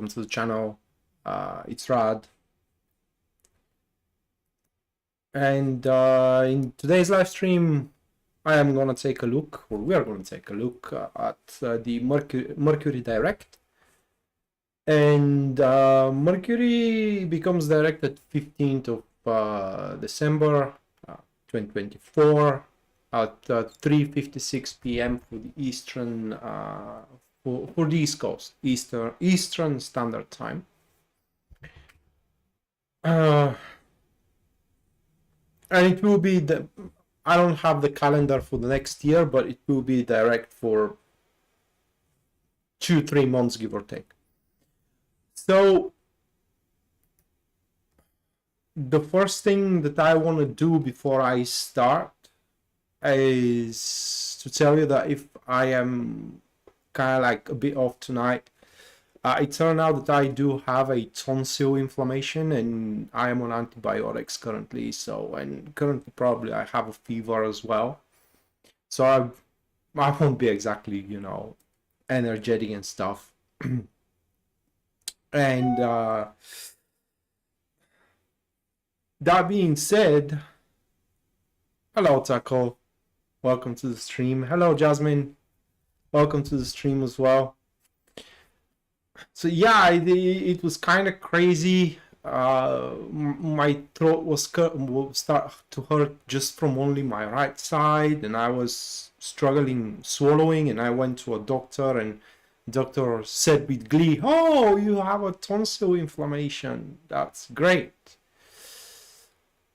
welcome to the channel. It's Rad, and in today's live stream I am gonna take a look, or we are gonna take a look at the Mercury direct. And Mercury becomes direct at 15th of December 2024 at 3:56 p.m. for the Eastern for the East Coast, Eastern Standard Time. And it will be I don't have the calendar for the next year, but it will be direct for 2-3 months, give or take. So the first thing that I want to do before I start is to tell you that if I am kind of like a bit off tonight, it turned out that I do have a tonsil inflammation and I am on antibiotics currently. So, and currently probably I have a fever as well. So I won't be exactly, you know, energetic and stuff. And that being said, hello Taco, welcome to the stream. Hello Jasmine, welcome to the stream as well. So yeah, it was kind of crazy. My throat will start to hurt just from only my right side, and I was struggling swallowing, and I went to a doctor, and doctor said with glee, "Oh, you have a tonsil inflammation. That's great."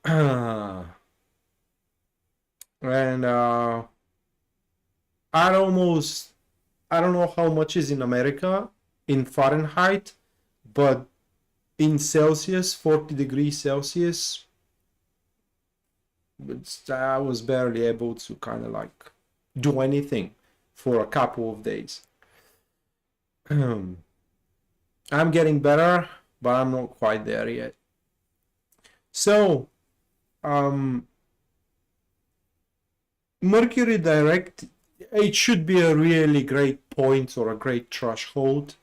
And I don't know how much is in America in Fahrenheit, but in Celsius, 40 degrees Celsius, I was barely able to kind of like do anything for a couple of days. I'm getting better, but I'm not quite there yet. So, Mercury direct, it should be a really great point or a great threshold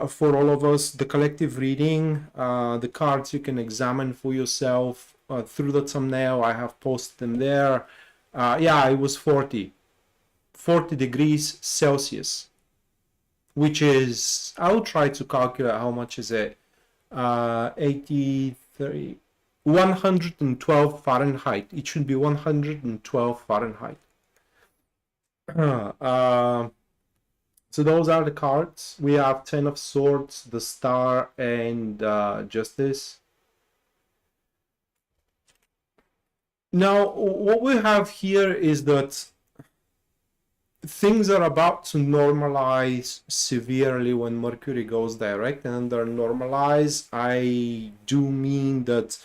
for all of us. The collective reading, the cards you can examine for yourself through the thumbnail. I have posted them there. Yeah, it was 40 degrees Celsius, which is, I'll try to calculate how much is it. 83, 112 Fahrenheit. It should be 112 Fahrenheit. So those are the cards. We have 10 of Swords, the Star, and Justice. Now, what we have here is that things are about to normalize severely when Mercury goes direct, and under normalize, I do mean that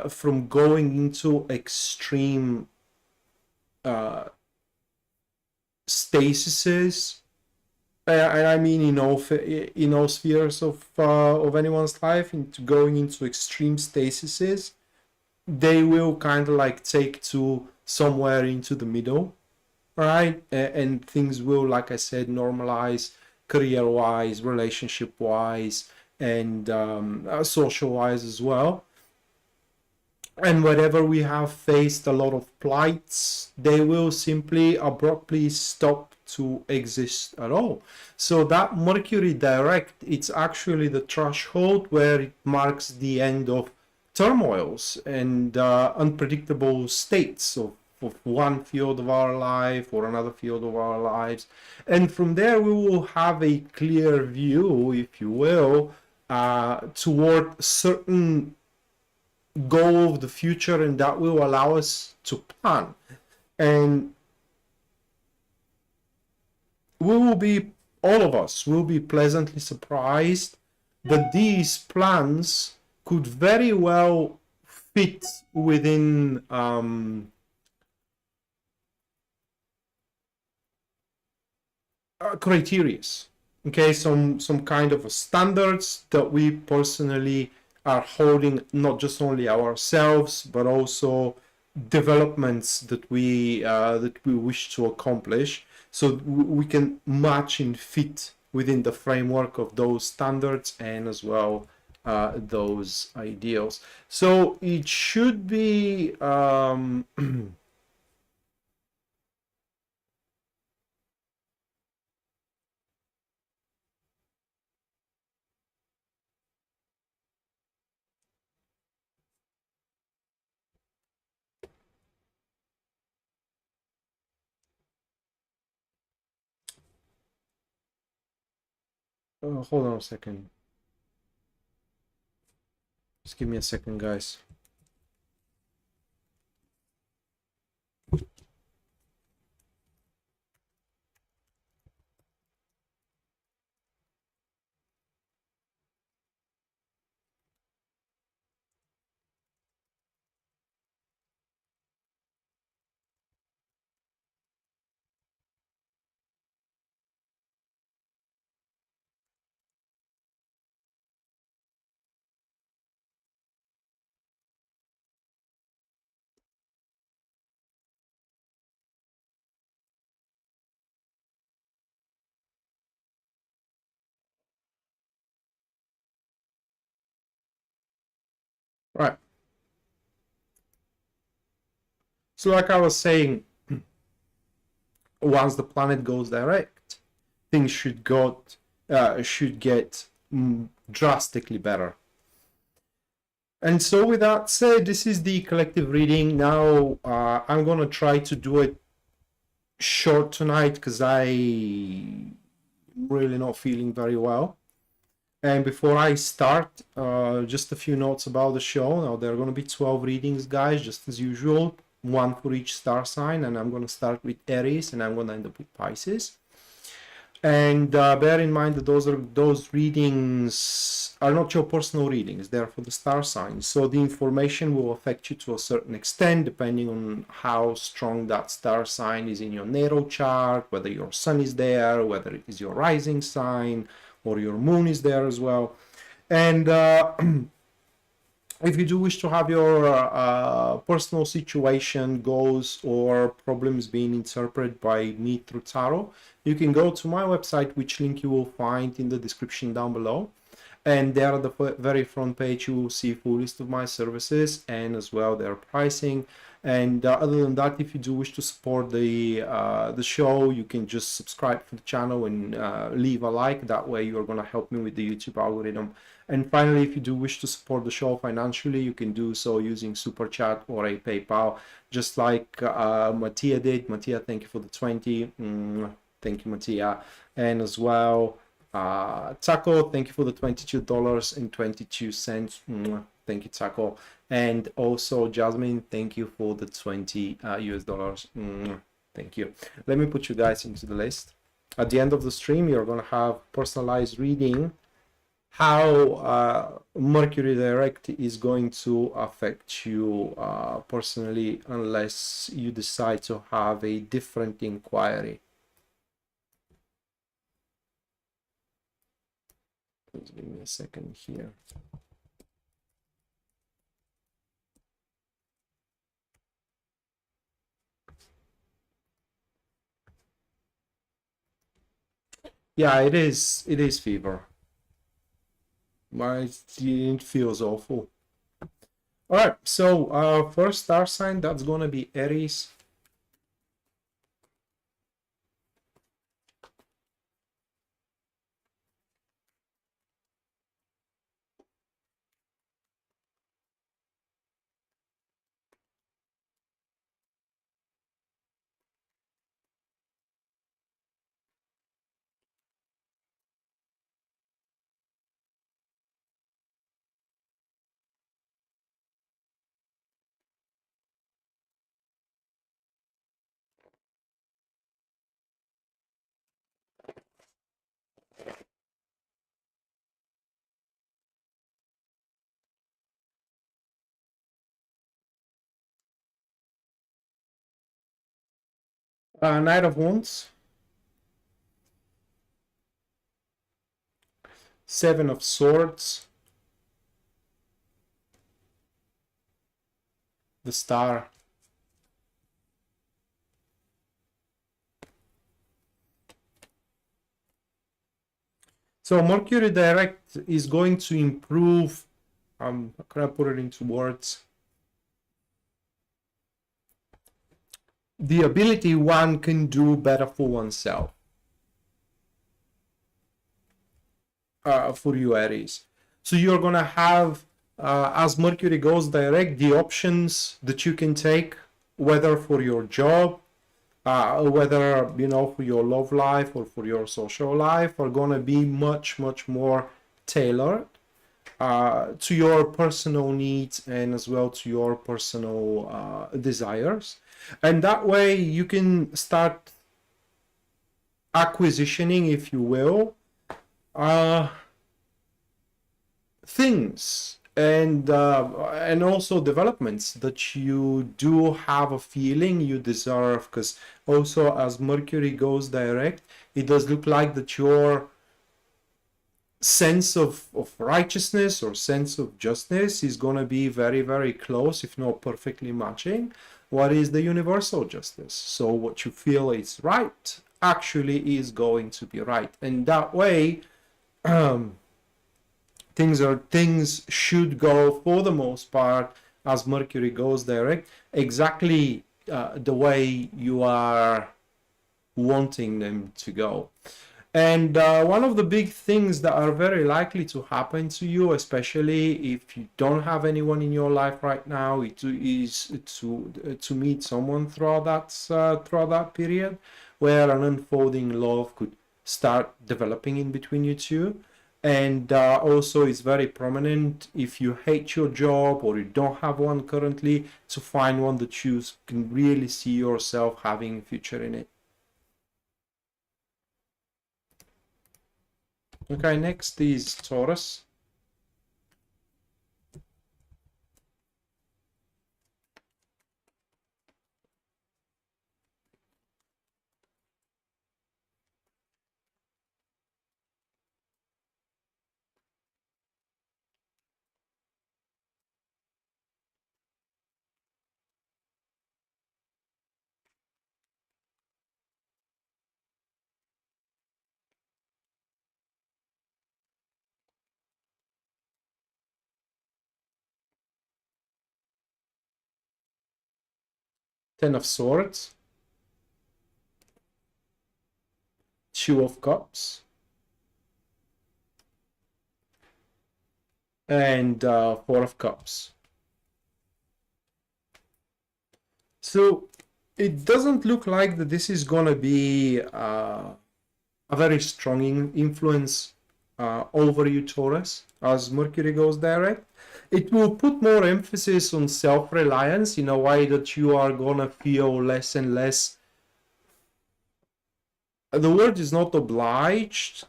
from going into extreme stasises, and I mean in all spheres of anyone's life, into going into extreme stasises, they will kind of like take to somewhere into the middle, right? And things will, like I said, normalize career-wise, relationship-wise, and social-wise as well. And wherever we have faced a lot of plights, they will simply abruptly stop to exist at all. So that Mercury direct, it's actually the threshold where it marks the end of turmoils and unpredictable states of one field of our life or another field of our lives. And from there we will have a clear view, if you will, toward certain goal of the future, and that will allow us to plan. And we will be, all of us will be pleasantly surprised that these plans could very well fit within criteria. Okay, some kind of standards that we personally are holding, not just only ourselves, but also developments that we wish to accomplish, so we can match and fit within the framework of those standards and as well those ideals. So it should be hold on a second. Just give me a second, guys. Right. So like I was saying, once the planet goes direct, things should get drastically better. And so with that said, this is the collective reading. Now I'm gonna try to do it short tonight because I'm really not feeling very well. And before I start, just a few notes about the show. Now there are going to be 12 readings, guys, just as usual, one for each star sign, and I'm going to start with Aries and I'm going to end up with Pisces. And bear in mind that those readings are not your personal readings, they're for the star signs. So the information will affect you to a certain extent depending on how strong that star sign is in your natal chart, whether your sun is there, whether it is your rising sign, or your moon is there as well. And if you do wish to have your personal situation, goals, or problems being interpreted by me through tarot, you can go to my website, which link you will find in the description down below. And there at the very front page, you will see a full list of my services and as well their pricing. And other than that, if you do wish to support the show, you can just subscribe to the channel and leave a like. That way you're going to help me with the YouTube algorithm. And finally, if you do wish to support the show financially, you can do so using Super Chat or a PayPal, just like Mattia did. Mattia, thank you for the 20. Thank you, Mattia. And as well, Taco, thank you for the $22.22. Thank you, Taco. And also Jasmine, thank you for the 20 US dollars. Thank you. Let me put you guys into the list. At the end of the stream, you're going to have personalized reading, how Mercury direct is going to affect you personally, unless you decide to have a different inquiry. Just give me a second here. Yeah, it is fever. It feels awful. All right, so first star sign, that's gonna be Aries. Knight of Wands, Seven of Swords, the Star, So Mercury direct is going to improve, how can I put it into words? The ability one can do better for oneself, for you Aries. So you're gonna have, as Mercury goes direct, the options that you can take, whether for your job, whether for your love life or for your social life, are gonna be much more tailored to your personal needs and as well to your personal desires. And that way you can start acquisitioning, if you will, things and also developments that you do have a feeling you deserve. Because also as Mercury goes direct, it does look like that your sense of righteousness or sense of justice is going to be very close, if not perfectly matching what is the universal justice. So what you feel is right actually is going to be right, and that way things should go, for the most part, as Mercury goes direct, exactly the way you are wanting them to go. And one of the big things that are very likely to happen to you, especially if you don't have anyone in your life right now, is to meet someone throughout that period, where an unfolding love could start developing in between you two. And also it's very prominent if you hate your job or you don't have one currently, to find one that you can really see yourself having a future in it. Okay, next is Taurus. Ten of Swords, Two of Cups, and Four of Cups. So it doesn't look like that this is gonna be a very strong influence over you, Taurus, as Mercury goes direct. It will put more emphasis on self-reliance in a way that you are gonna feel less and less. The word is not obliged,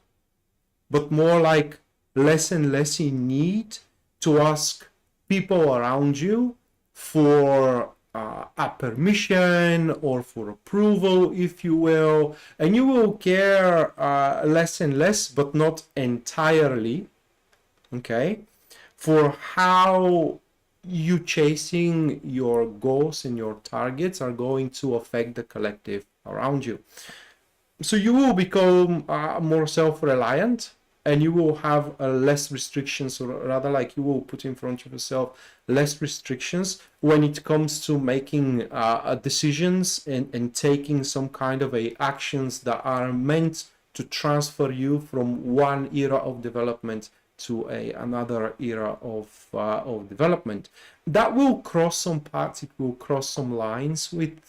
but more like less and less in need to ask people around you for a permission or for approval, if you will, and you will care less and less, but not entirely, okay, for how you chasing your goals and your targets are going to affect the collective around you. So you will become more self-reliant, and you will have less restrictions, or rather, like, you will put in front of yourself less restrictions when it comes to making decisions and taking some kind of actions that are meant to transfer you from one era of development to another era of development. That will cross some paths, it will cross some lines with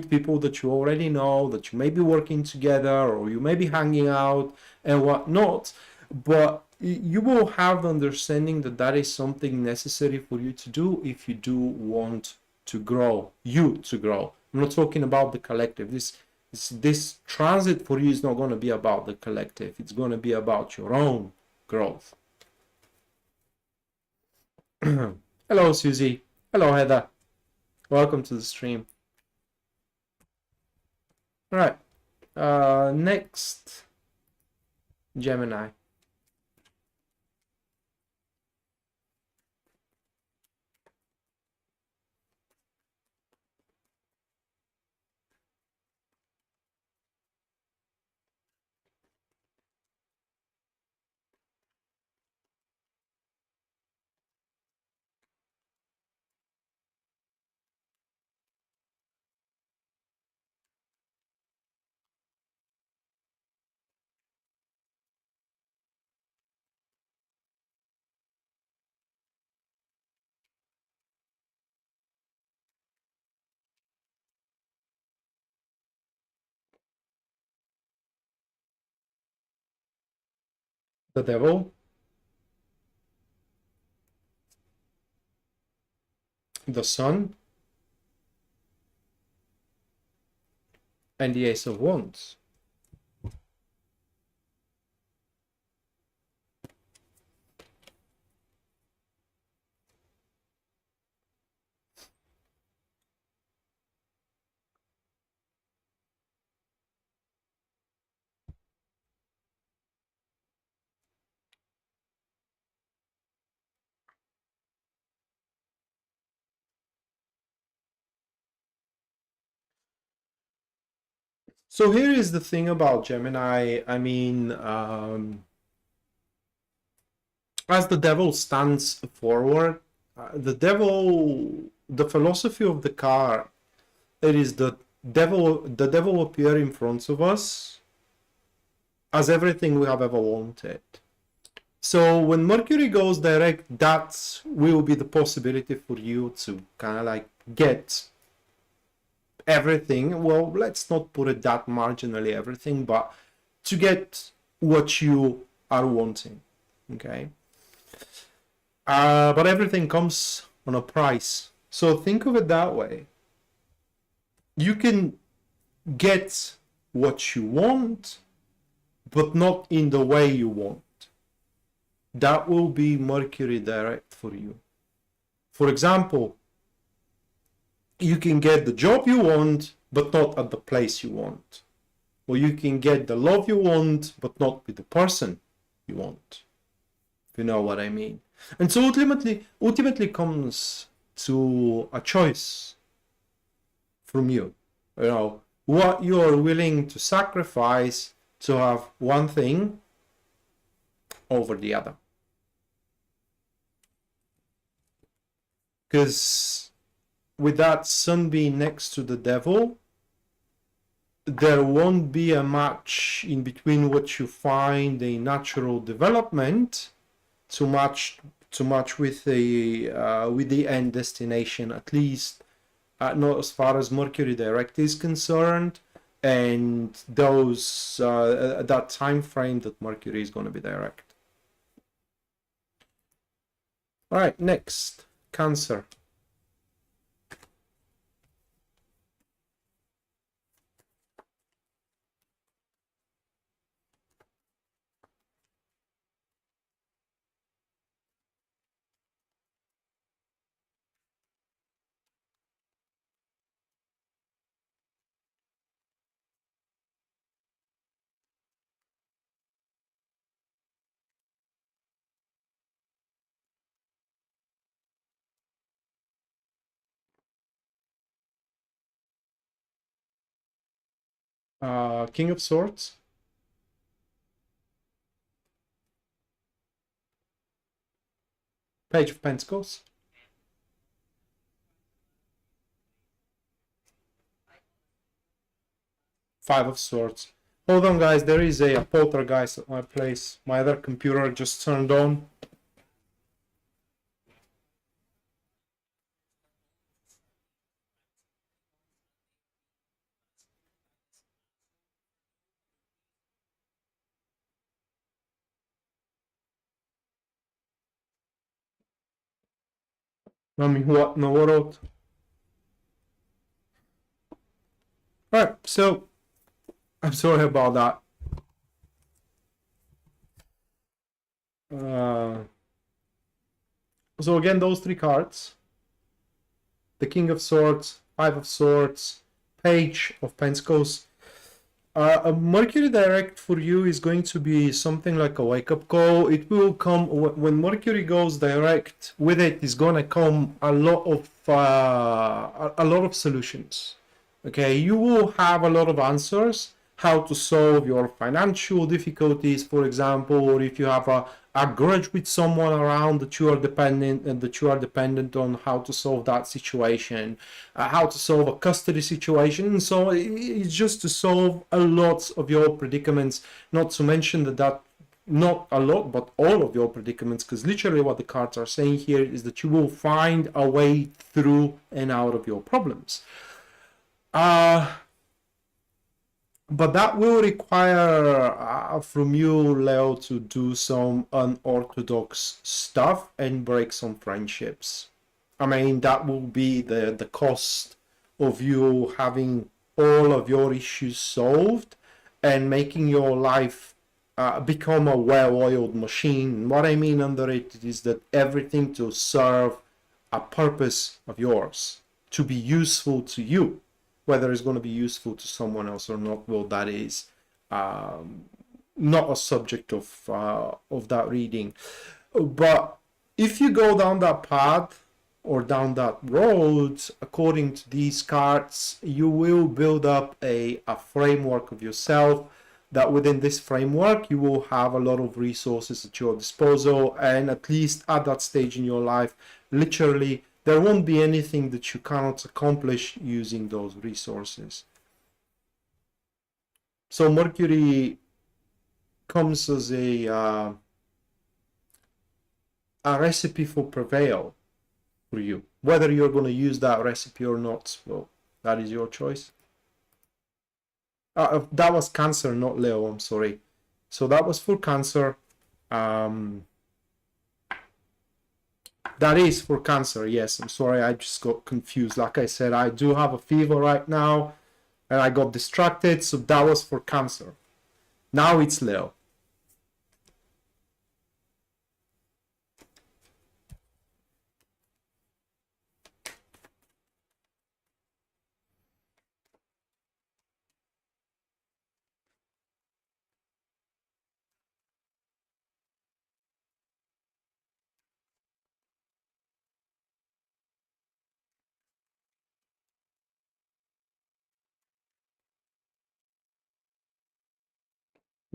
people that you already know, that you may be working together or you may be hanging out and whatnot, but you will have the understanding that that is something necessary for you to do if you do want to grow, I'm not talking about the collective. This transit for you is not going to be about the collective, it's going to be about your own growth. Hello Susie, hello Heather, welcome to the stream. All right, next, Gemini. the devil, the sun, and the ace of wands. So here is the thing about Gemini. I mean, as the devil stands forward, the philosophy of the card, it is the devil appear in front of us as everything we have ever wanted. So when Mercury goes direct, that will be the possibility for you to kind of like get everything. Well, let's not put it that marginally everything, but to get what you are wanting. Okay. But everything comes on a price. So think of it that way. You can get what you want, but not in the way you want. That will be Mercury direct for you. For example, you can get the job you want, but not at the place you want. Or you can get the love you want, but not with the person you want. If you know what I mean. And so ultimately comes to a choice from you. You know, what you are willing to sacrifice to have one thing over the other. Because with that sun being next to the devil, there won't be a match in between what you find a natural development to match with the end destination, at least not as far as Mercury direct is concerned, and those that time frame that Mercury is going to be direct. All right, next, Cancer. King of Swords, Page of Pentacles, Five of Swords. Hold on, guys, there is a poltergeist at my place. My other computer just turned on. I mean, what in the world? Alright, so I'm sorry about that. So again, those three cards, the King of Swords, Five of Swords, Page of Pentacles. A Mercury direct for you is going to be something like a wake-up call. It will come when Mercury goes direct. With it is going to come a lot of solutions. Okay, you will have a lot of answers how to solve your financial difficulties, for example, or if you have a grudge with someone around that you are dependent on, how to solve that situation, how to solve a custody situation. And so it's just to solve a lot of your predicaments, not to mention that not a lot, but all of your predicaments, because literally what the cards are saying here is that you will find a way through and out of your problems. but that will require from you, Leo, to do some unorthodox stuff and break some friendships. I mean, that will be the cost of you having all of your issues solved and making your life become a well-oiled machine. What I mean under it is that everything to serve a purpose of yours, to be useful to you. Whether it's going to be useful to someone else or not, well, that is not a subject of that reading. But if you go down that path or down that road, according to these cards, you will build up a framework of yourself. That within this framework, you will have a lot of resources at your disposal, and at least at that stage in your life, literally, there won't be anything that you cannot accomplish using those resources. So Mercury comes as a recipe for prevail for you. Whether you're going to use that recipe or not, well, that is your choice. That was Cancer, not Leo, I'm sorry. So that was for Cancer. That is for Cancer, yes. I'm sorry, I just got confused. Like I said, I do have a fever right now, and I got distracted, so that was for Cancer. Now it's Leo.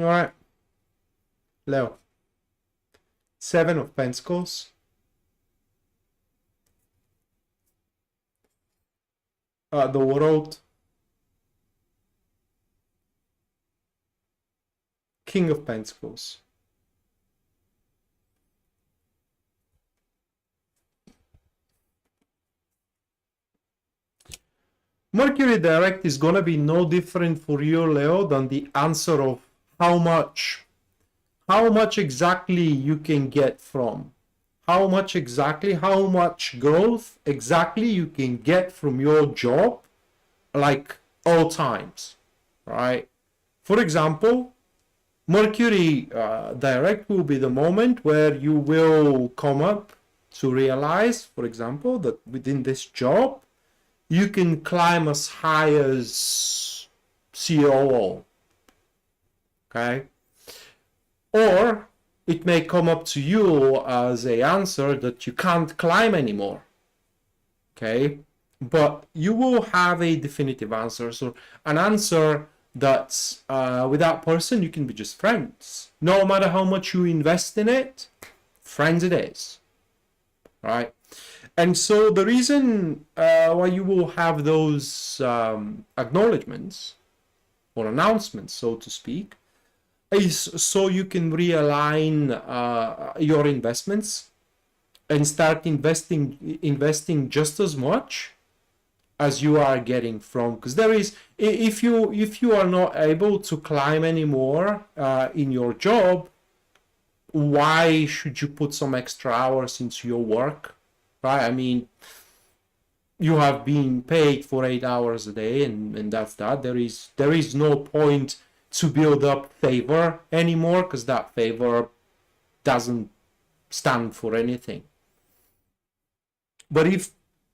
All right, Leo. 7 of Pentacles. The World. King of Pentacles. Mercury direct is going to be no different for you, Leo, than the answer of how much exactly you can get from, how much growth exactly you can get from your job, like all times, right? For example, Mercury direct will be the moment where you will come up to realize, for example, that within this job, you can climb as high as COO, okay? Or it may come up to you as a answer that you can't climb anymore, okay? But you will have a definitive answer. So an answer that's with that person, you can be just friends. No matter how much you invest in it, friends it is, right? And so the reason why you will have those acknowledgements or announcements, so to speak, is so you can realign your investments and start investing just as much as you are getting from, because there is, if you are not able to climb anymore in your job, why should you put some extra hours into your work, right? I mean, you have been paid for 8 hours a day, and that's that. There is no point to build up favor anymore, because that favor doesn't stand for anything. But if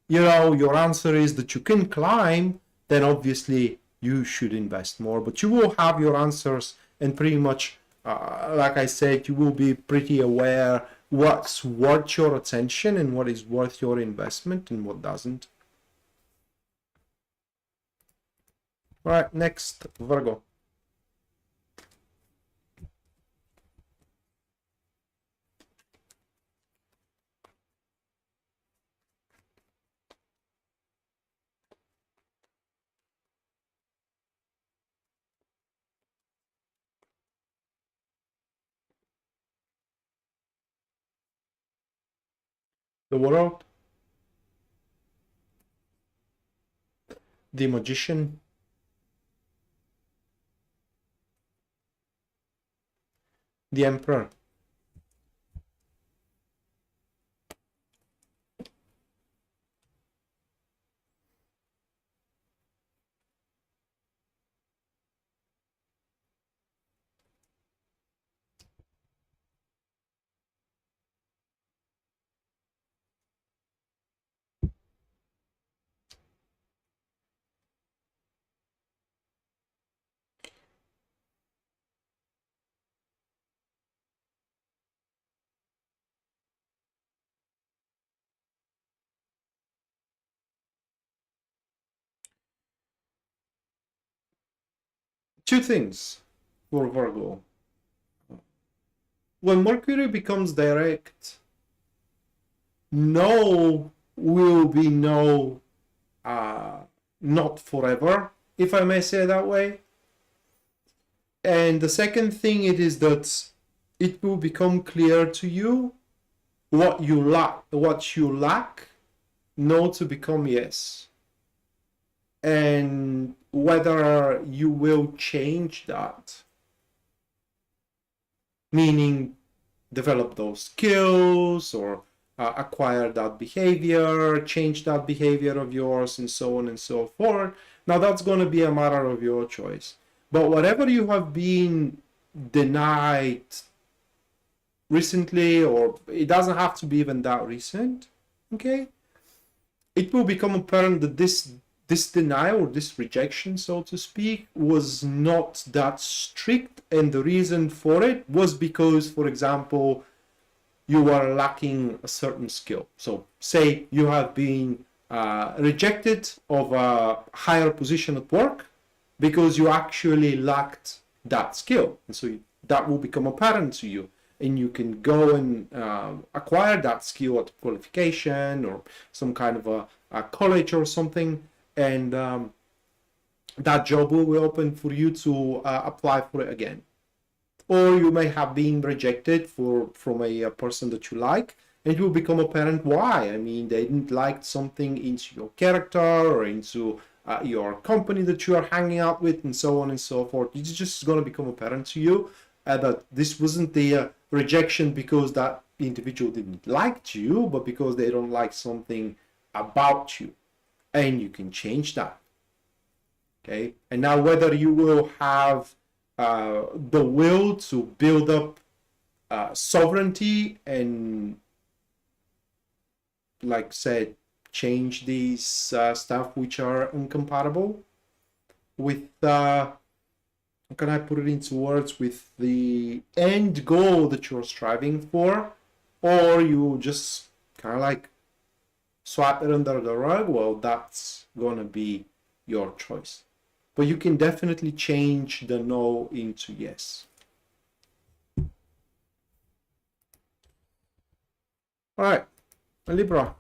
your answer is that you can climb, then obviously you should invest more. But you will have your answers, and pretty much like I said, you will be pretty aware what's worth your attention and what is worth your investment and what doesn't. All right, next, Virgo. The World, the Magician, the Emperor. Two things for Virgo. When Mercury becomes direct, no will be no, not forever, if I may say that way. And the second thing it is that it will become clear to you what you lack, no to become yes. And whether you will change that, meaning develop those skills or acquire that behavior, change that behavior of yours, and so on and so forth. Now that's going to be a matter of your choice. But whatever you have been denied recently, or it doesn't have to be even that recent, okay, it will become apparent that this denial or this rejection, so to speak, was not that strict, and the reason for it was because, for example, you are lacking a certain skill. So say you have been rejected of a higher position at work because you actually lacked that skill, and so that will become apparent to you, and you can go and acquire that skill at qualification or some kind of a college or something, and that job will be open for you to apply for it again. Or you may have been rejected from a person that you like, and it will become apparent why. I mean, they didn't like something into your character or into your company that you are hanging out with, and so on and so forth. It's just going to become apparent to you that this wasn't the rejection because that individual didn't like you, but because they don't like something about you, and you can change that. Okay, and now whether you will have the will to build up sovereignty and, like said, change these stuff which are incompatible with how can I put it into words, with the end goal that you're striving for, or you just kind of like swap it under the rug, well, that's gonna be your choice. But you can definitely change the no into yes. All right, Libra.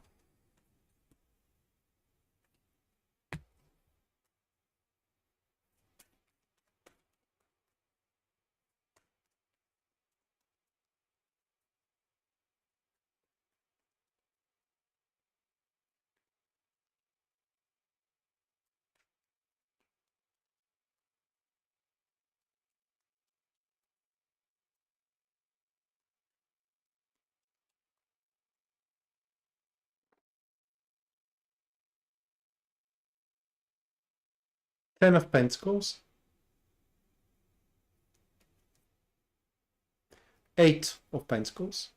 Ten of Pentacles. Eight of Pentacles.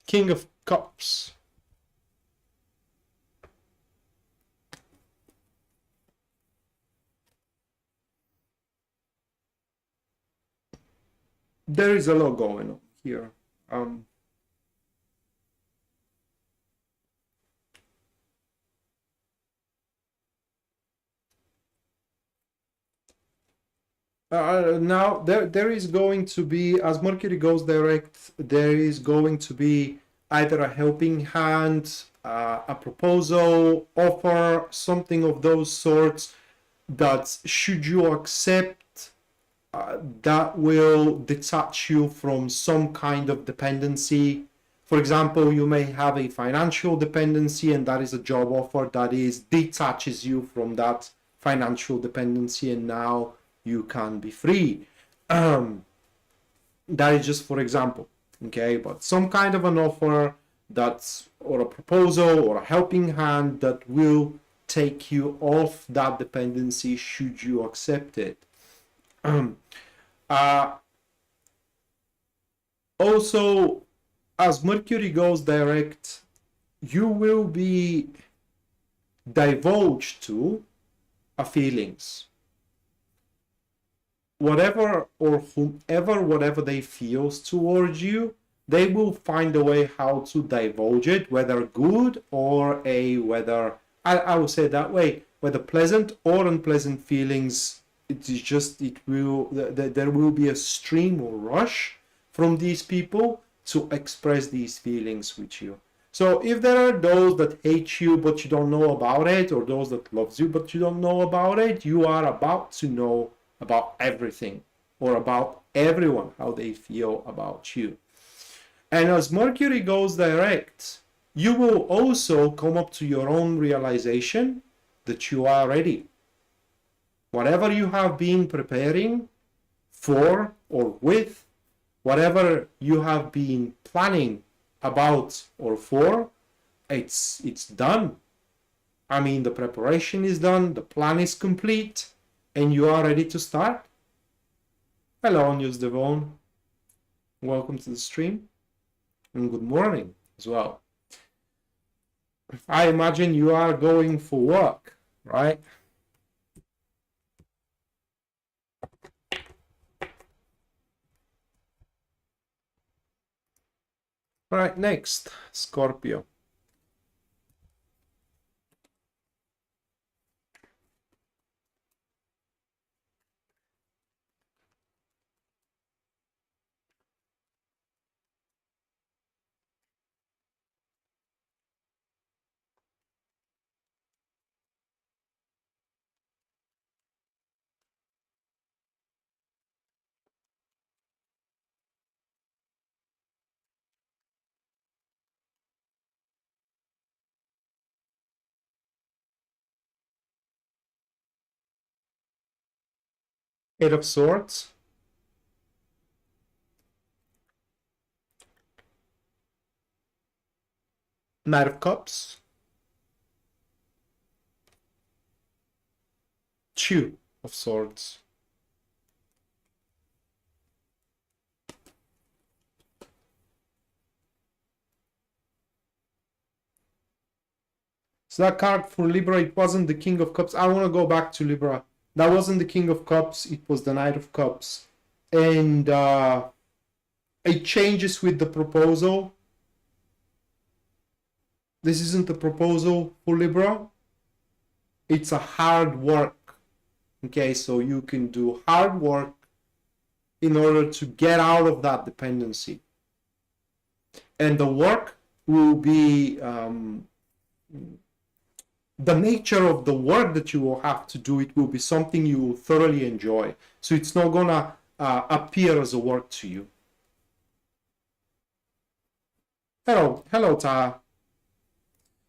King of Cups. There is a lot going on here. Now there is going to be, as Mercury goes direct, there is going to be either a helping hand, a proposal, offer, something of those sorts that, should you accept, that will detach you from some kind of dependency. For example, you may have a financial dependency, and that is a job offer that detaches you from that financial dependency and now you can be free. That is just for example, okay? But some kind of an offer that's, or a proposal or a helping hand that will take you off that dependency should you accept it. Also, as Mercury goes direct, you will be divulged to a feelings. Whatever or whomever, whatever they feel towards you, they will find a way how to divulge it, whether good or whether, I will say it that way, whether pleasant or unpleasant feelings. It is just, there will be a stream or rush from these people to express these feelings with you. So if there are those that hate you but you don't know about it, or those that loves you but you don't know about it, you are about to know about everything, or about everyone, how they feel about you. And as Mercury goes direct, you will also come up to your own realization that you are ready. Whatever you have been preparing for or with, whatever you have been planning about or for, it's done. I mean, the preparation is done, the plan is complete, and you are ready to start. Hello, News Devon. Welcome to the stream, and good morning as well. I imagine you are going for work, right? All right, next, Scorpio. Eight of Swords. Knight of Cups. Two of Swords. So that card for Libra, it wasn't the King of Cups. I want to go back to Libra. That wasn't the King of Cups, it was the Knight of Cups. And it changes with the proposal. This isn't a proposal for Libra. It's a hard work. Okay, so you can do hard work in order to get out of that dependency. And the work will be, the nature of the work that you will have to do, it will be something you will thoroughly enjoy. So it's not gonna appear as a work to you. Hello, Taha.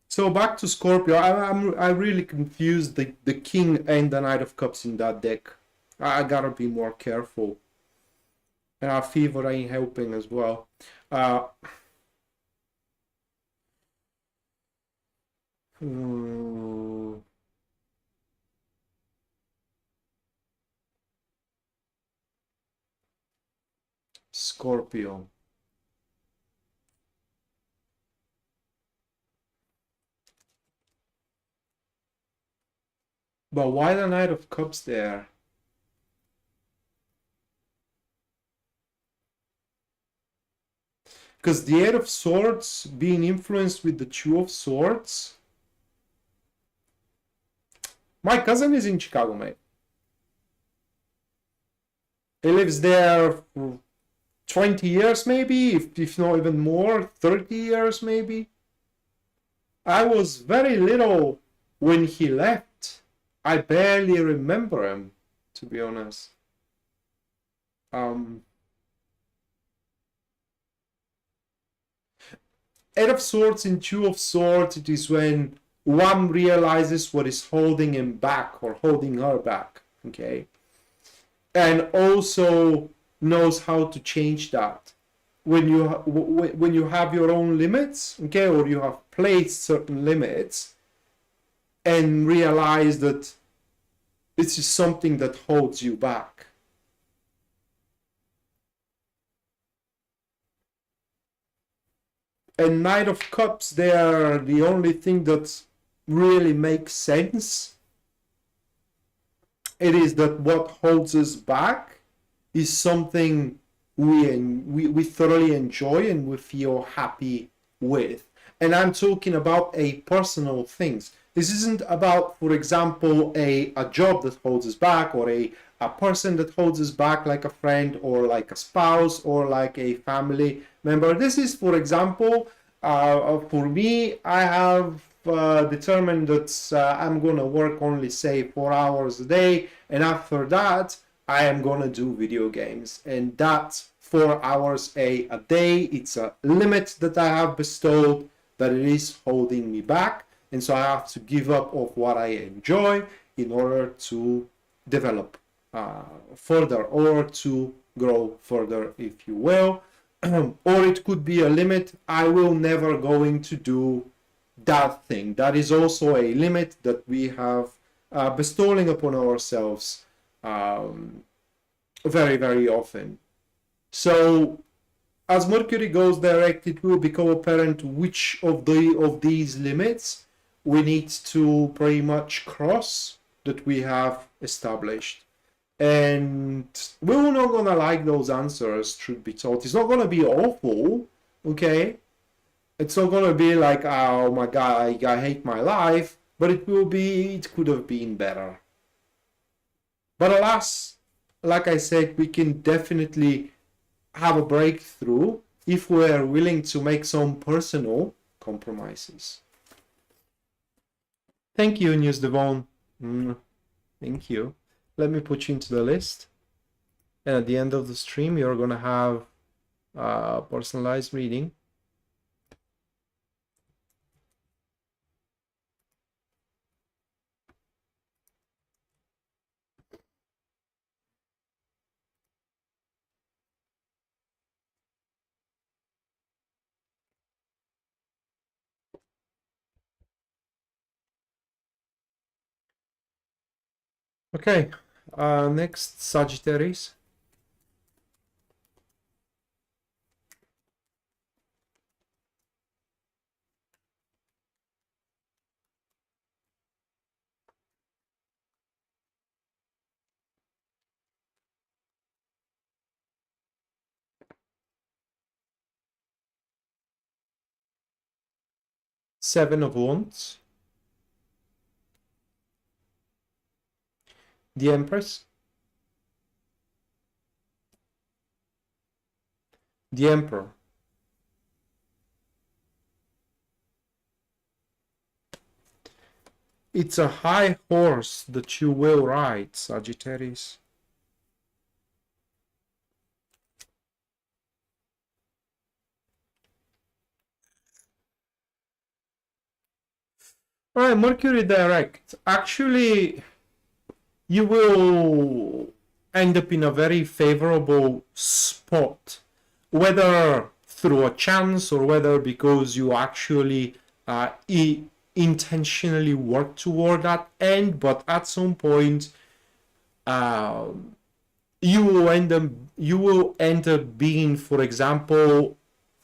So back to Scorpio. I really confused the King and the Knight of Cups in that deck. I gotta be more careful. And our Fever ain't helping as well. Scorpio. But why the Knight of Cups there? Because the Eight of Swords being influenced with the Two of Swords. My cousin is in Chicago, mate. He lives there for 20 years maybe, if not even more, 30 years maybe. I was very little when he left. I barely remember him, to be honest. Eight of Swords and Two of Swords, it is when one realizes what is holding him back or holding her back, okay, and also knows how to change that. When you have your own limits, okay, or you have placed certain limits and realize that this is something that holds you back. And Knight of Cups, they are the only thing that really makes sense. It is that what holds us back is something we thoroughly enjoy and we feel happy with. And I'm talking about a personal things. This isn't about, for example, a job that holds us back, or a person that holds us back, like a friend or like a spouse or like a family member. This is, for example, for me, I have determined that I'm gonna work only, say, 4 hours a day, and after that I am gonna do video games, and that's 4 hours a day. It's a limit that I have bestowed, that it is holding me back, and so I have to give up of what I enjoy in order to develop further, or to grow further, if you will. Or it could be a limit. I will never going to do that thing. That is also a limit that we have bestowing upon ourselves very, very often. So as Mercury goes direct, it will become apparent which of these limits we need to pretty much cross that we have established. And we're not gonna like those answers, truth be told. It's not gonna be awful, okay? It's not gonna be like, oh my god, I hate my life, but it could have been better. But alas, like I said, we can definitely have a breakthrough if we're willing to make some personal compromises. Thank you, News Devon. Thank you. Let me put you into the list. And at the end of the stream, you're going to have a personalized reading. Okay, next, Sagittarius. Seven of Wands. The Empress. The Emperor. It's a high horse that you will ride, Sagittarius. All right, Mercury direct. Actually, you will end up in a very favorable spot, whether through a chance or whether because you actually intentionally work toward that end. But at some point, you will end up being, for example,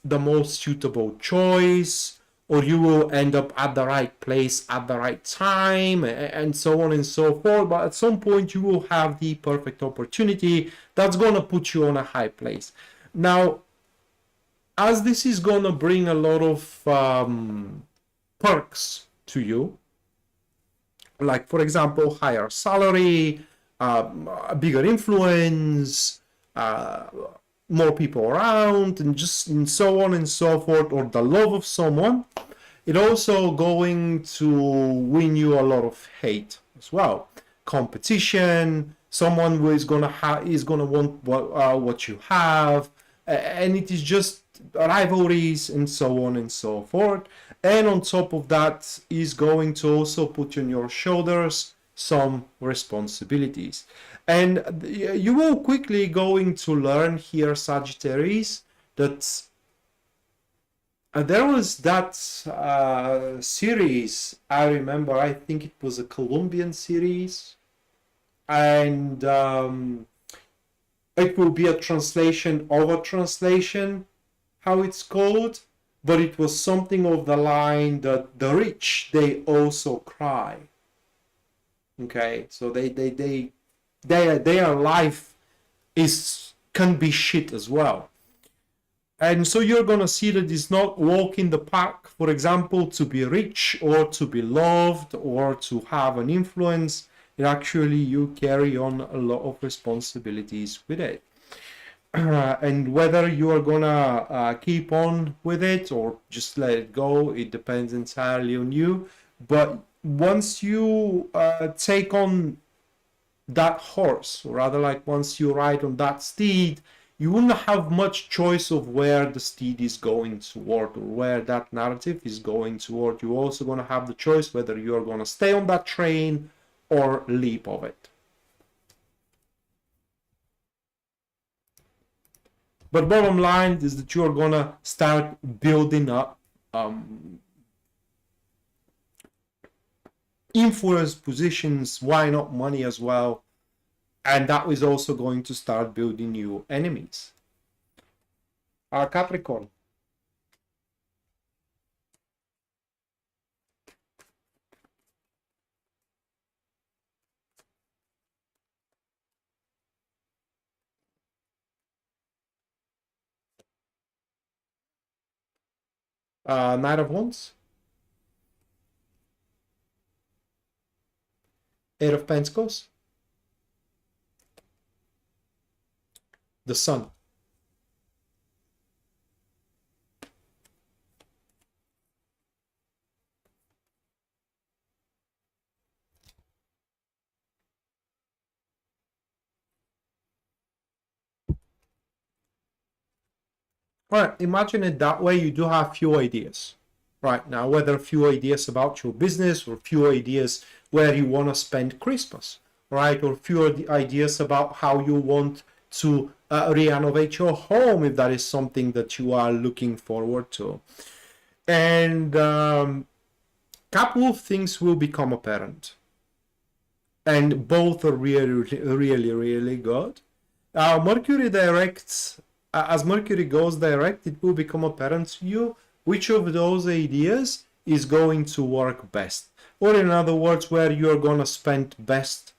the most suitable choice, or you will end up at the right place at the right time, and so on and so forth. But at some point you will have the perfect opportunity that's gonna put you on a high place. Now, as this is gonna bring a lot of perks to you, like, for example, higher salary, a bigger influence, more people around, and so on and so forth, or the love of someone, it also going to win you a lot of hate as well. Competition, someone who is gonna want what you have, and it is just rivalries and so on and so forth. And on top of that is going to also put on your shoulders some responsibilities. And you will quickly going to learn here, Sagittarius, that there was that series, I remember, I think it was a Colombian series, and it will be a translation of a translation, how it's called, but it was something of the line that the rich, they also cry. Okay, so their life is can be shit as well. And so you're gonna see that it's not walking the pack, for example, to be rich or to be loved or to have an influence. It actually you carry on a lot of responsibilities with it. And whether you are gonna keep on with it or just let it go, it depends entirely on you. But once you take on that horse, or rather like once you ride on that steed, you wouldn't have much choice of where the steed is going toward or where that narrative is going toward. You're also going to have the choice whether you're going to stay on that train or leap of it. But bottom line is that you're going to start building up influence positions, why not money as well, and that is also going to start building new enemies. Capricorn. Knight of Wands. Eight of Pentacles. The Sun. Right, imagine it that way. You do have few ideas right now, whether few ideas about your business or few ideas where you want to spend Christmas, right? Or few ideas about how you want to renovate your home if that is something that you are looking forward to. And couple of things will become apparent. And both are really good. Mercury directs, as Mercury goes direct, it will become apparent to you which of those ideas is going to work best. Or in other words, where you're going to spend best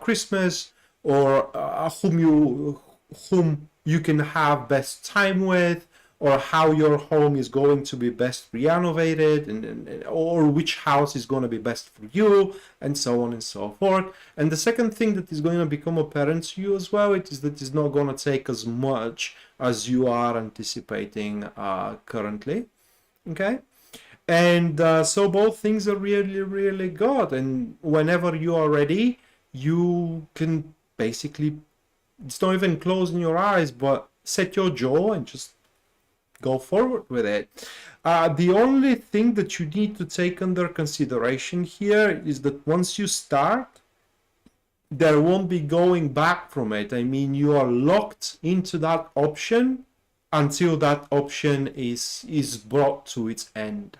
Christmas, or whom you can have best time with, or how your home is going to be best renovated, or which house is going to be best for you, and so on and so forth. And the second thing that is going to become apparent to you as well, it is that it's not going to take as much as you are anticipating currently. Okay, and so both things are really good, and whenever you are ready, you can basically, it's not even closing your eyes, but set your jaw and just go forward with it. The only thing that you need to take under consideration here is that once you start, there won't be going back from it. I mean, you are locked into that option until that option is brought to its end.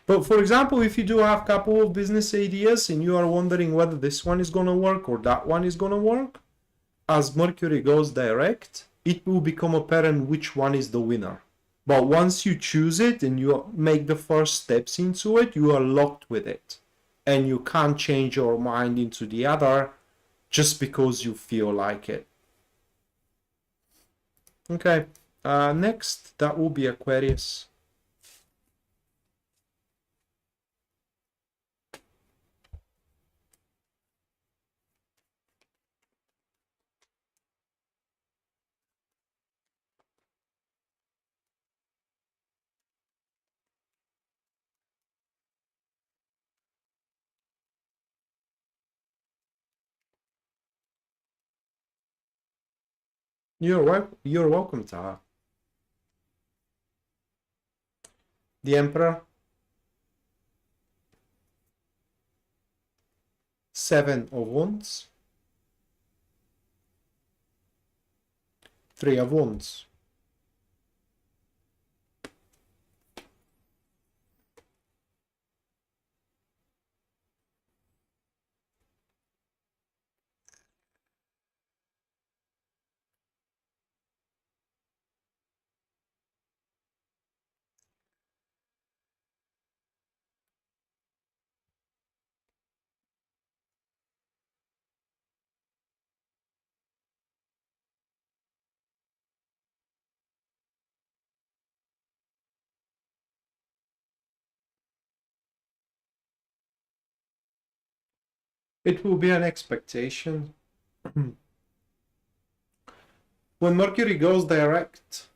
But for example, if you do have a couple of business ideas and you are wondering whether this one is going to work or that one is going to work, as Mercury goes direct, it will become apparent which one is the winner. But once you choose it and you make the first steps into it, you are locked with it. And you can't change your mind into the other just because you feel like it. Okay, next, that will be Aquarius. You're welcome, Taha. The Emperor. 7 of Wands. 3 of Wands. It will be an expectation. When Mercury goes direct,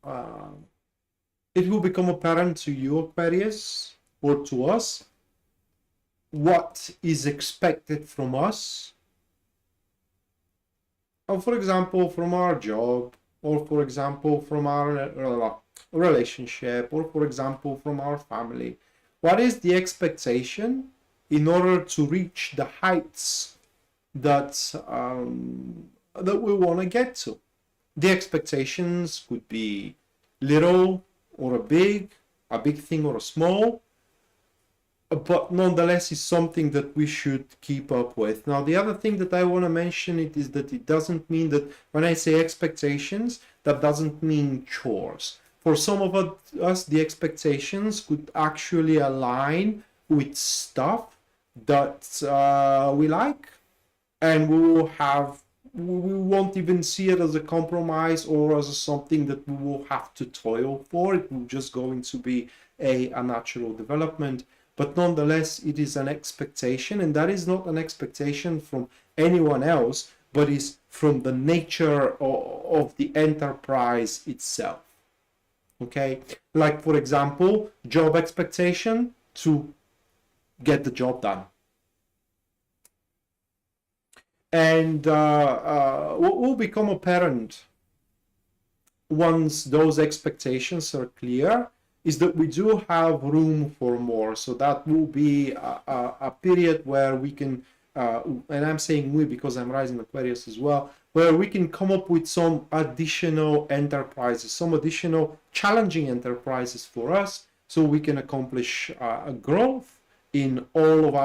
uh, it will become apparent to you, Aquarius, or to us, what is expected from us. Or for example, from our job, or for example, from our relationship, or for example, from our family. What is the expectation in order to reach the heights that that we want to get to? The expectations could be little or a big thing or a small, but nonetheless is something that we should keep up with. Now, the other thing that I want to mention it is that it doesn't mean that when I say expectations, that doesn't mean chores. For some of us, the expectations could actually align with stuff that we like, and we won't even see it as a compromise or as something that we will have to toil for. It will just going to be a natural development. But nonetheless, it is an expectation, and that is not an expectation from anyone else, but is from the nature of the enterprise itself. Okay, like for example, job expectation to get the job done. And what will become apparent once those expectations are clear is that we do have room for more. So that will be a period where we can, and I'm saying we because I'm rising Aquarius as well, where we can come up with some additional enterprises, some additional challenging enterprises for us, so we can accomplish a growth in all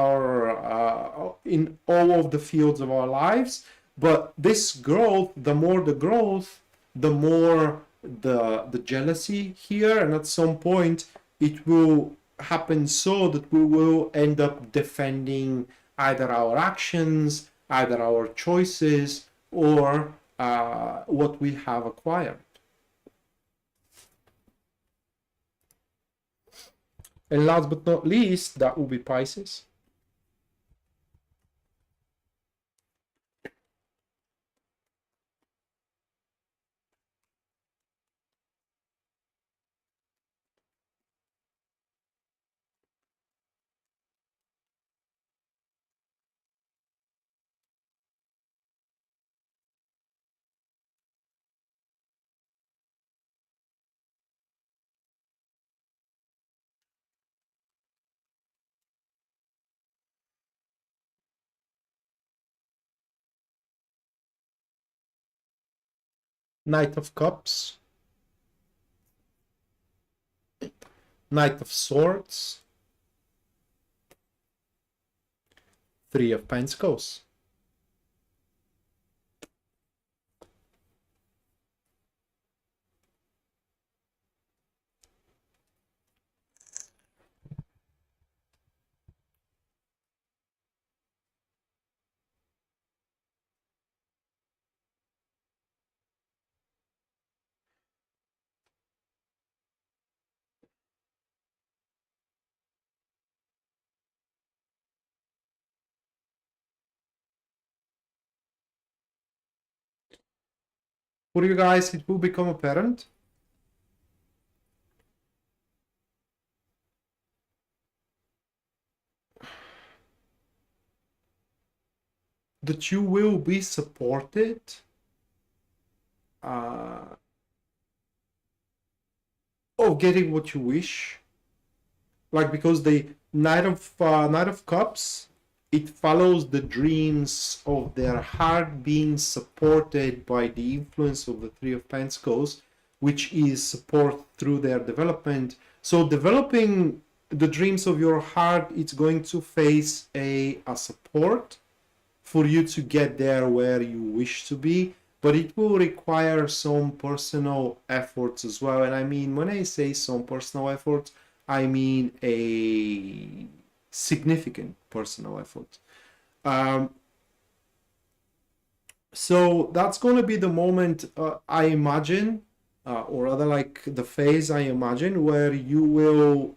of the fields of our lives. But this growth, the more the growth, the more the jealousy here, and at some point it will happen so that we will end up defending either our actions, either our choices, or what we have acquired. And last but not least, that will be Pisces. Knight of Cups, Knight of Swords, Three of Pentacles. For you guys, it will become apparent that you will be supported of getting what you wish, like because the Knight of Cups, it follows the dreams of their heart being supported by the influence of the Three of Pentacles, which is support through their development. So developing the dreams of your heart, it's going to face a support for you to get there where you wish to be, but it will require some personal efforts as well. And I mean, when I say some personal efforts, I mean a significant personal effort. Um, so that's going to be the moment, I imagine, or rather like the phase I imagine, where you will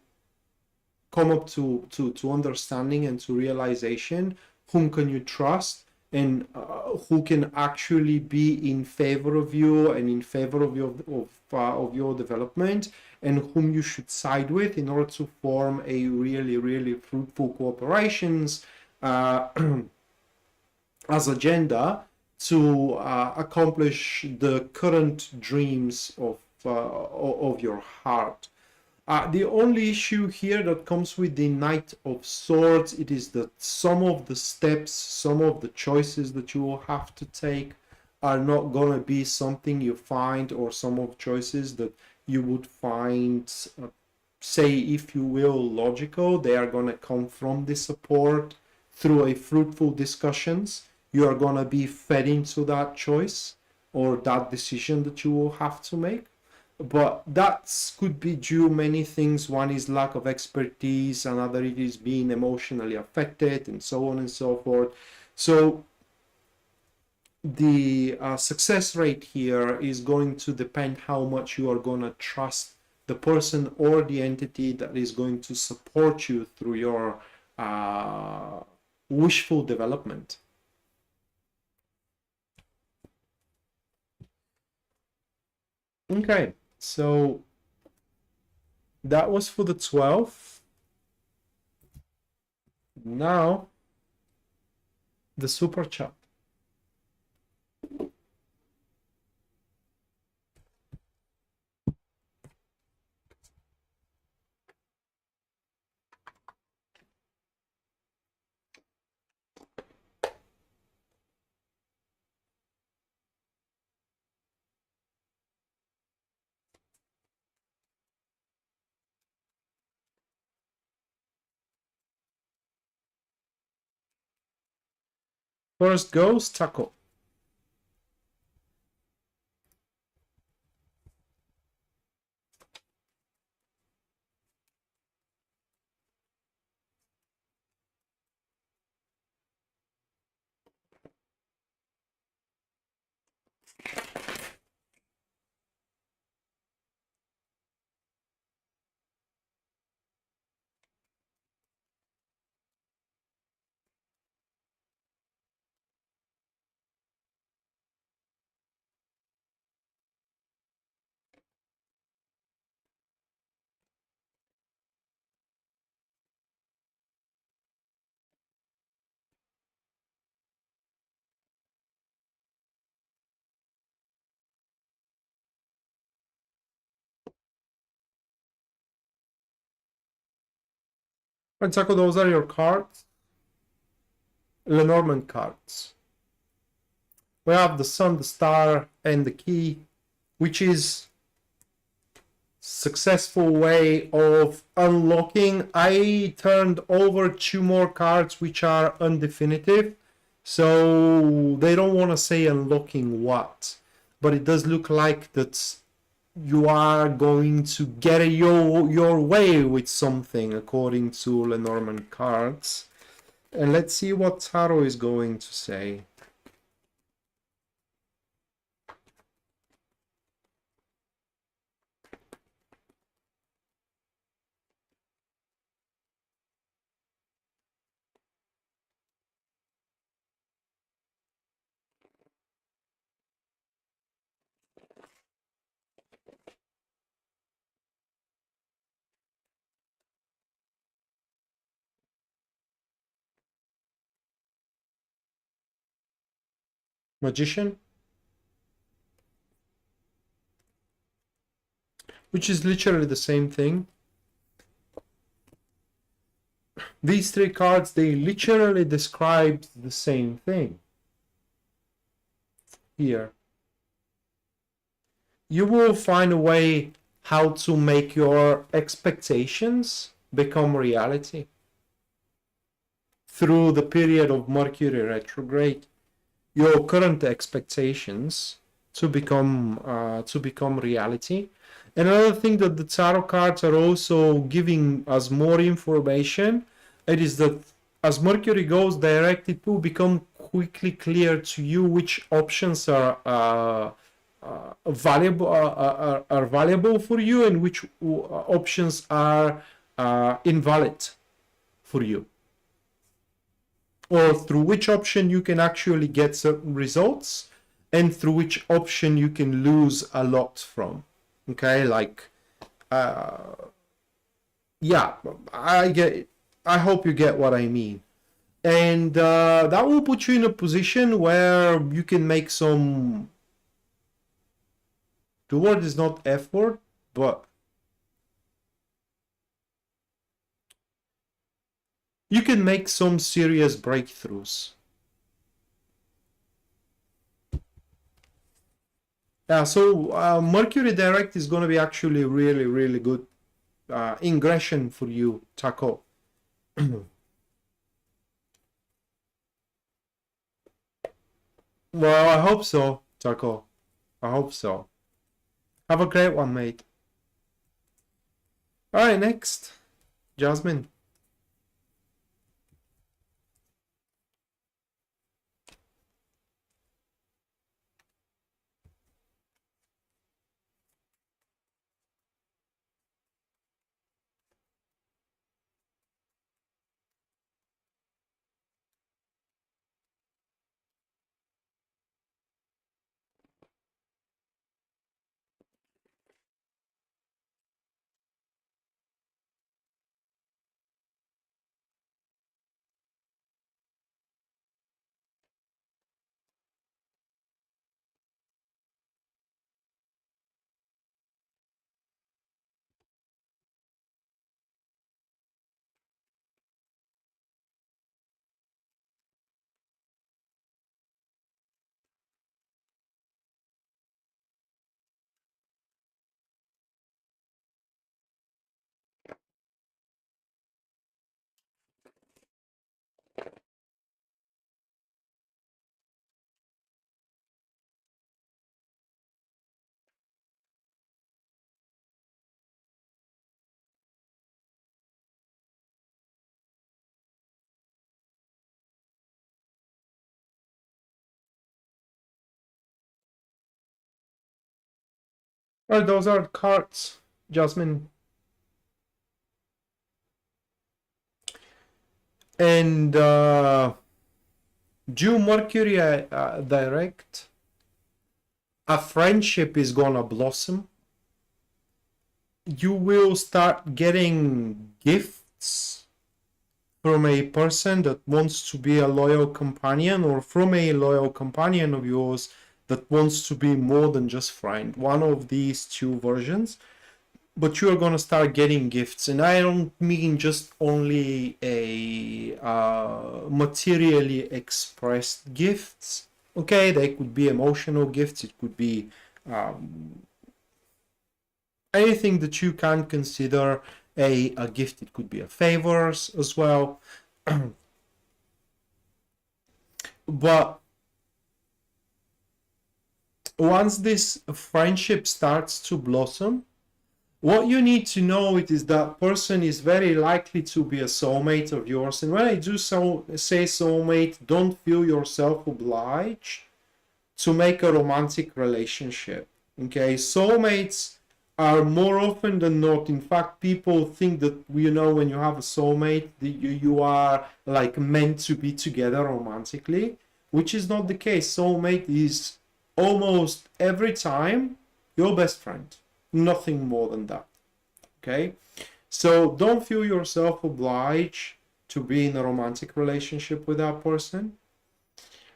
come up to understanding and to realization whom can you trust, and who can actually be in favor of you and in favor of your development, and whom you should side with in order to form a really fruitful cooperations uh, as agenda to accomplish the current dreams of your heart. The only issue here that comes with the Knight of Swords, it is that some of the steps, some of the choices that you will have to take are not going to be something you find, or some of choices that you would find, say, if you will, logical. They are going to come from the support through a fruitful discussions. You are going to be fed into that choice or that decision that you will have to make, but that could be due many things. One is lack of expertise, another it is being emotionally affected, and so on and so forth. So the success rate here is going to depend how much you are going to trust the person or the entity that is going to support you through your wishful development. Okay, so that was for the 12th. Now, the super chat. First goes Taco. And Taco, those are your cards. Lenormand cards. We have the sun, the star, and the key, which is successful way of unlocking. I turned over 2 more cards which are undefinitive, so they don't want to say unlocking what, but it does look like that you are going to get your way with something according to Lenormand cards. And let's see what Tarot is going to say. Magician. which is literally the same thing. These three cards, they literally describe the same thing. Here. You will find a way how to make your expectations become reality through the period of Mercury retrograde. Your current expectations to become reality. Another thing that the tarot cards are also giving us more information, it is that as Mercury goes direct, it will become quickly clear to you which options are valuable for you and which options are invalid for you, or through which option you can actually get certain results and through which option you can lose a lot from. Okay, like yeah, I get it. I hope you get what I mean. And that will put you in a position where you can make some, the word is not effort, but you can make some serious breakthroughs. Yeah, so Mercury direct is going to be actually really, really good ingression for you, Taco. Well, I hope so, Taco. I hope so. Have a great one, mate. All right, next, Jasmine. Well, those are cards, Jasmine. And due Mercury direct, a friendship is gonna blossom. You will start getting gifts from a person that wants to be a loyal companion, or from a loyal companion of yours that wants to be more than just friend. One of these two versions. But you are going to start getting gifts, and I don't mean just only a materially expressed gifts. Okay, they could be emotional gifts. It could be anything that you can consider a gift. It could be a favors as well. But once this friendship starts to blossom, what you need to know it is that person is very likely to be a soulmate of yours. And when I do say soulmate, don't feel yourself obliged to make a romantic relationship. Okay, soulmates are more often than not, in fact, people think that, you know, when you have a soulmate, you are like meant to be together romantically, which is not the case. Soulmate is almost every time your best friend. Nothing more than that. Okay, so don't feel yourself obliged to be in a romantic relationship with that person.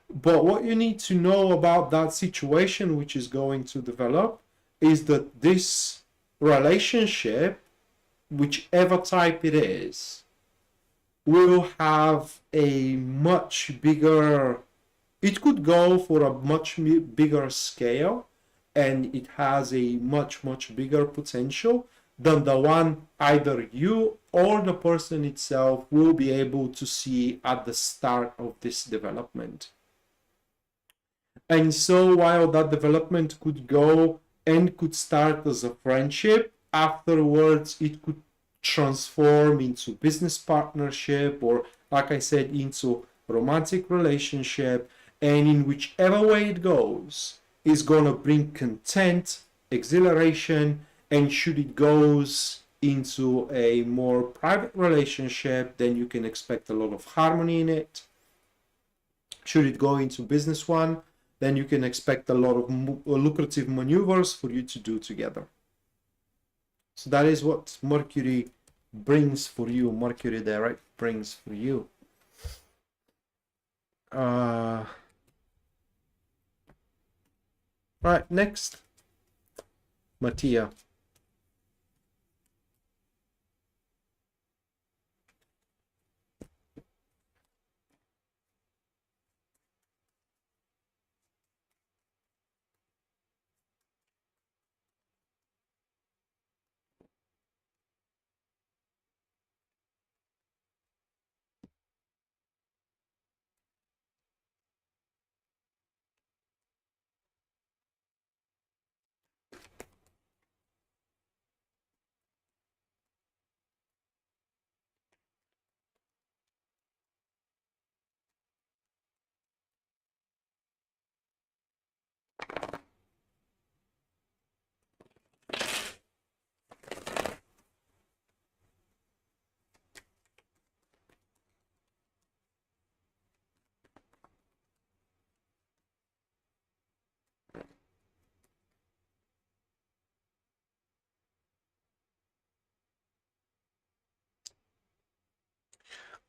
But what you need to know about that situation which is going to develop is that this relationship, whichever type it is, will have a much bigger, it could go for a much bigger scale, and it has a much bigger potential than the one either you or the person itself will be able to see at the start of this development. And so while that development could go and could start as a friendship, afterwards it could transform into business partnership, or like I said, into romantic relationship, and in whichever way it goes is going to bring content, exhilaration, and should it goes into a more private relationship, then you can expect a lot of harmony in it. Should it go into business one, then you can expect a lot of lucrative maneuvers for you to do together. So that is what Mercury brings for you. Mercury direct brings for you. Right, next, Mattia.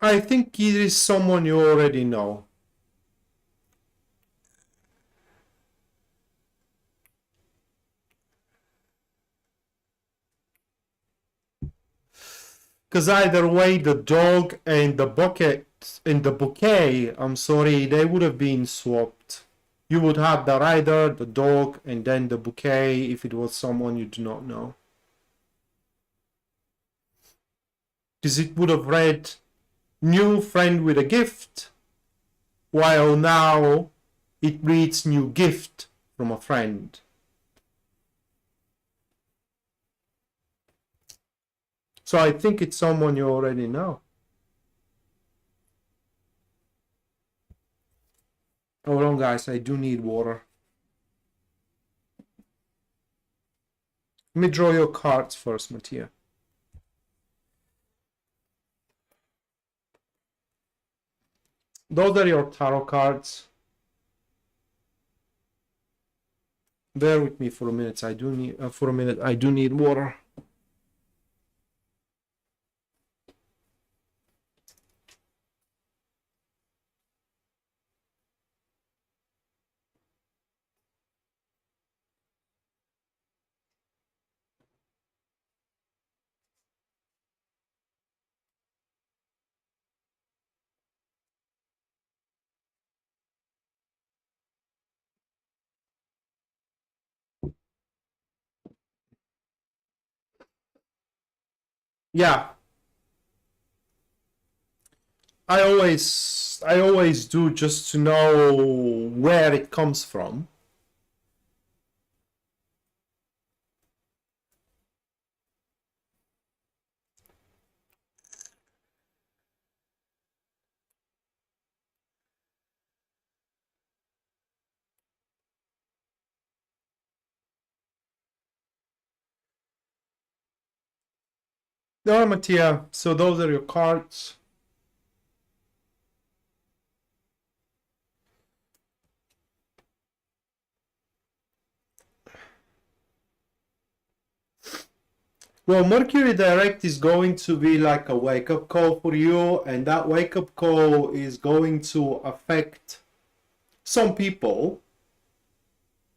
I think it is someone you already know. Because either way, the dog and the bucket and the bouquet, I'm sorry, they would have been swapped. You would have the rider, the dog, and then the bouquet if it was someone you do not know. Because it would have read new friend with a gift, while now it reads new gift from a friend. So I think it's someone you already know. Hold on, guys, I do need water. Let me draw your cards first, Mattia. Those are your tarot cards. Bear with me for a minute. I do need water. Yeah, I always do, just to know where it comes from. No, Mattia, so those are your cards. Well, Mercury direct is going to be like a wake-up call for you, and that wake-up call is going to affect some people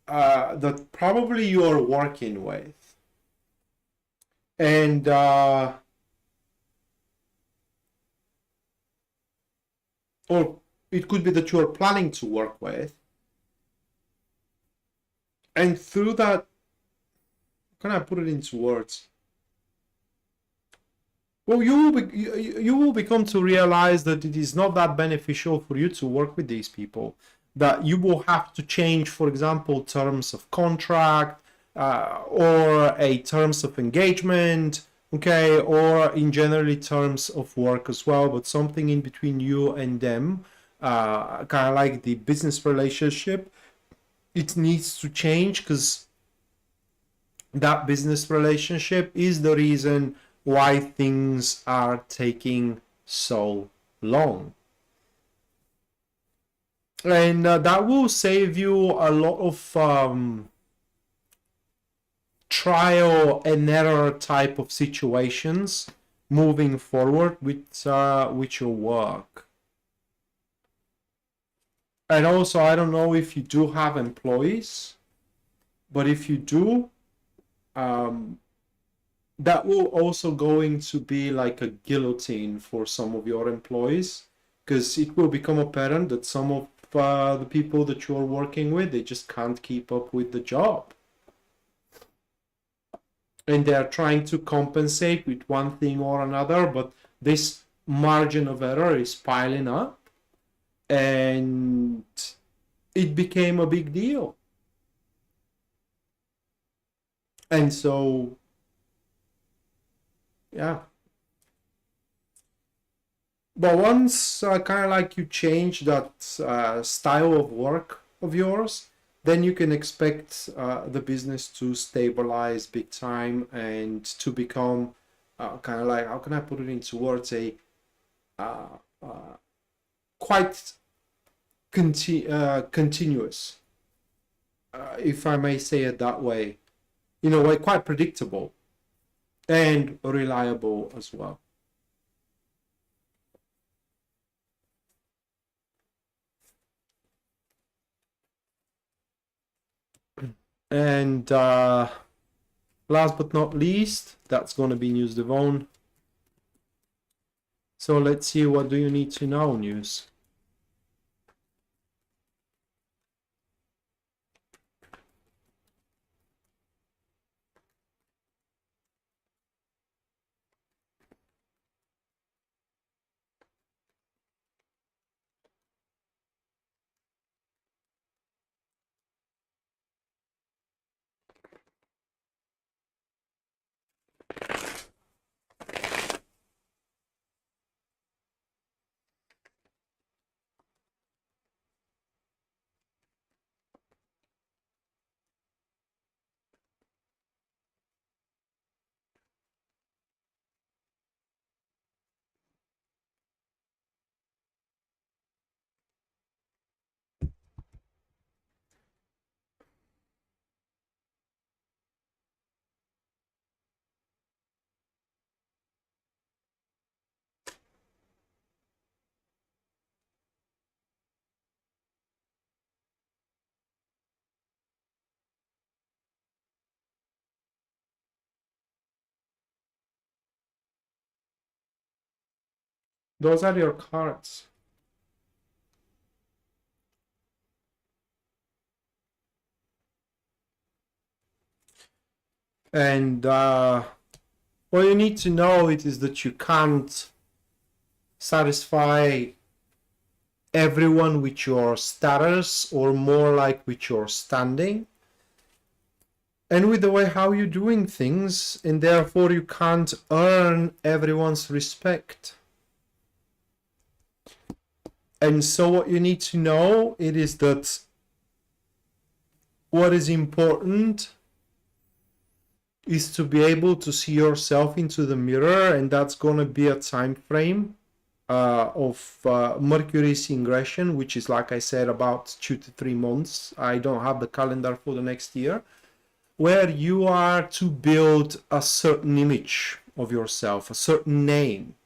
that probably you are working with. And or it could be that you are planning to work with, and through that, can I put it into words? Well, you will become to realize that it is not that beneficial for you to work with these people. That you will have to change, for example, terms of contract, or a terms of engagement, okay, or in generally terms of work as well, but something in between you and them, kind of like the business relationship, it needs to change because that business relationship is the reason why things are taking so long. And that will save you a lot of trial and error type of situations moving forward with your work. And also, I don't know if you do have employees, but if you do, that will also going to be like a guillotine for some of your employees, because it will become apparent that some of the people that you're working with, they just can't keep up with the job. And they're trying to compensate with one thing or another, but this margin of error is piling up, and it became a big deal. And so, yeah. But once kind of like you change that style of work of yours, then you can expect the business to stabilize big time and to become kind of like, how can I put it into words, a quite continuous, if I may say it that way, like quite predictable and reliable as well. And last but not least, that's going to be News Devon. So let's see, what do you need to know, News? Those are your cards. And what you need to know it is that you can't satisfy everyone with your status, or more like with your standing and with the way how you're doing things, and therefore you can't earn everyone's respect. And so what you need to know it is that what is important is to be able to see yourself into the mirror, and that's going to be a time frame of Mercury's ingression, which is, like I said, about 2 to 3 months. I don't have the calendar for the next year, where you are to build a certain image of yourself, a certain name.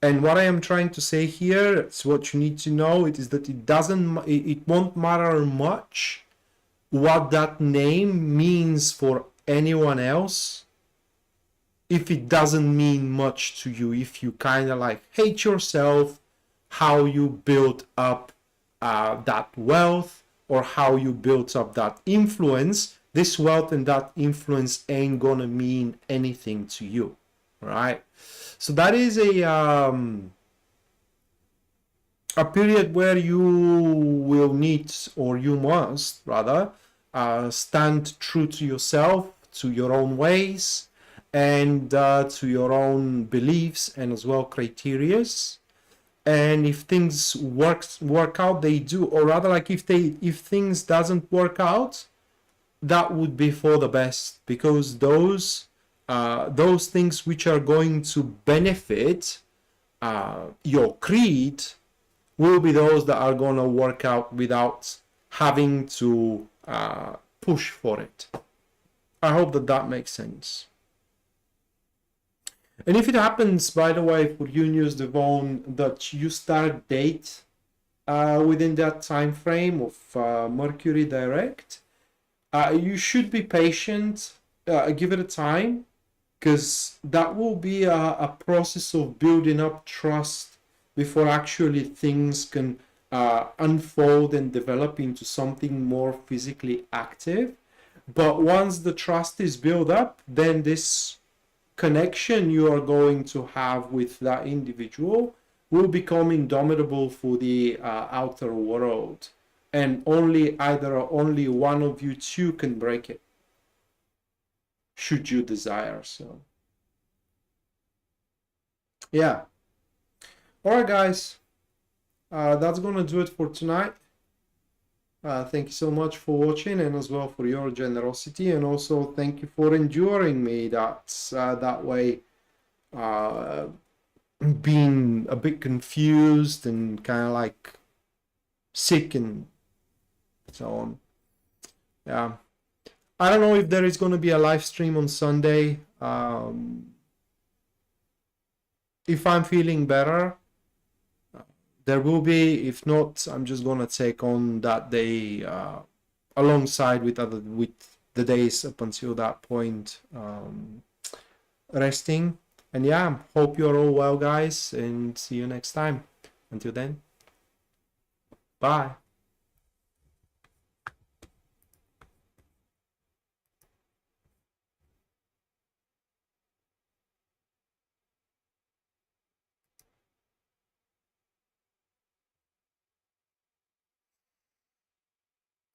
And what I am trying to say here, it's what you need to know, it is that it won't matter much what that name means for anyone else, if it doesn't mean much to you, if you kind of like hate yourself, how you built up that wealth, or how you built up that influence, this wealth and that influence ain't gonna mean anything to you, right? So that is a period where you will need, or you must rather, stand true to yourself, to your own ways, and to your own beliefs, and as well criterias. And if things work out, they do, or rather, like if things doesn't work out, that would be for the best, because those things which are going to benefit your creed will be those that are going to work out without having to push for it. I hope that makes sense. And if it happens, by the way, for you, News Devon, that you start date within that time frame of Mercury direct, you should be patient, give it a time, because that will be a process of building up trust before actually things can unfold and develop into something more physically active. But once the trust is built up, then this connection you are going to have with that individual will become indomitable for the outer world, and only one of you two can break it, should you desire so. Yeah. All right, guys, that's gonna do it for tonight. Thank you so much for watching, and as well for your generosity, and also thank you for enduring me that way, being a bit confused and kind of like sick and so on. Yeah, I don't know if there is going to be a live stream on Sunday. If I'm feeling better, there will be. If not, I'm just gonna take on that day alongside with the days up until that point, resting. And yeah, hope you're all well, guys, and see you next time. Until then, bye.